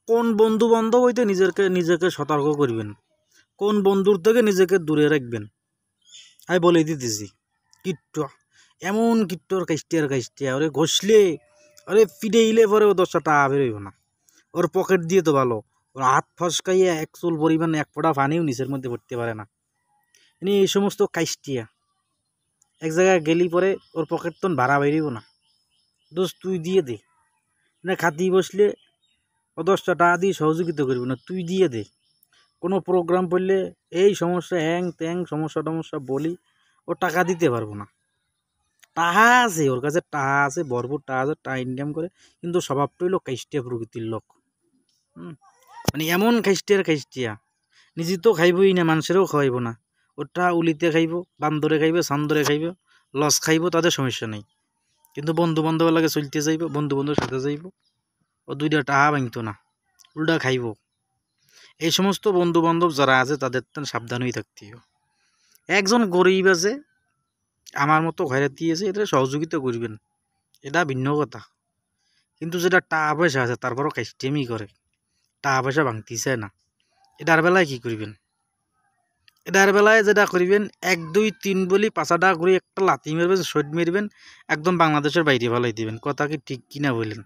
কোন বন্ধু বান্ধব হইতে নিজেকে সতর্ক করবেন, কোন বন্ধুর থেকে নিজেকে দূরে রাখবেন। আমি বলে দিতেছি কীট এমন কীটর কাইস্টিয়া ওরে ঘষলে ওরে ফিডেইলে পরে ও 10টা টাকা বেরোইব না। ওর পকেট দিয়ে তো ভালো, ওর হাত ফসকাইয়া এক চুল পরিমাণ এক ফোঁটা পানিও নিচের মধ্যে পড়তে পারে না। এই সমস্ত কাইস্টিয়া এক জায়গায় গেলি পরে ওর পকেট তো ভাড়া বেরিব না। দোষ তুই দিয়ে দে না, খাতি বসলে ও 10টা টাকা দিয়ে সহযোগিতা করবি না, তুই দিয়ে দে। কোনো প্রোগ্রাম পড়লে এই সমস্যা হ্যাং ত্যাং সমস্যা বলি, ও টাকা দিতে পারবো না। টাকা আছে ওর কাছে, টাকা আছে, ভরপুর টাকা আছে, টাকা ইনকাম করে, কিন্তু স্বভাবটা হইলো কাইস্টিয়া প্রকৃতির লোক। মানে এমন কাইস্টিয়া নিজে তো খাইবই না, মানুষেরও খাওয়াইব না। ওটা উলিতে খাইব, বান্দরে খাইবে, সান্দরে খাইব, লস খাইব, তাদের সমস্যা নেই। কিন্তু বন্ধু বান্ধবের লাগে চলতে যাইব, বন্ধু বান্ধবের সাথে যাইব, ও 2টা টাকা ভাঙতো না, উল্টা খাইব। এই সমস্ত বন্ধু বান্ধব যারা আছে তাদের তো সাবধান হয়ে থাকতে হবে। একজন গরিব আছে, আমার মতো ঘরেতি আছে, এটা সহযোগিতা করবেন, এটা ভিন্ন কথা। কিন্তু যেটা টাকা পয়সা আছে তারপরও কাইস্টেমি করে, টাকা পয়সা ভাঙতে চায় না, এটার বেলায় কি করবেন? এটার বেলায় যেটা করবেন, 1 2 3 বলি 5টা করে একটা লাথি মারবেন, শট মারবেন, একদম বাংলাদেশের বাইরে ফেলাই দিবেন। কথা কি ঠিক কিনা বললেন?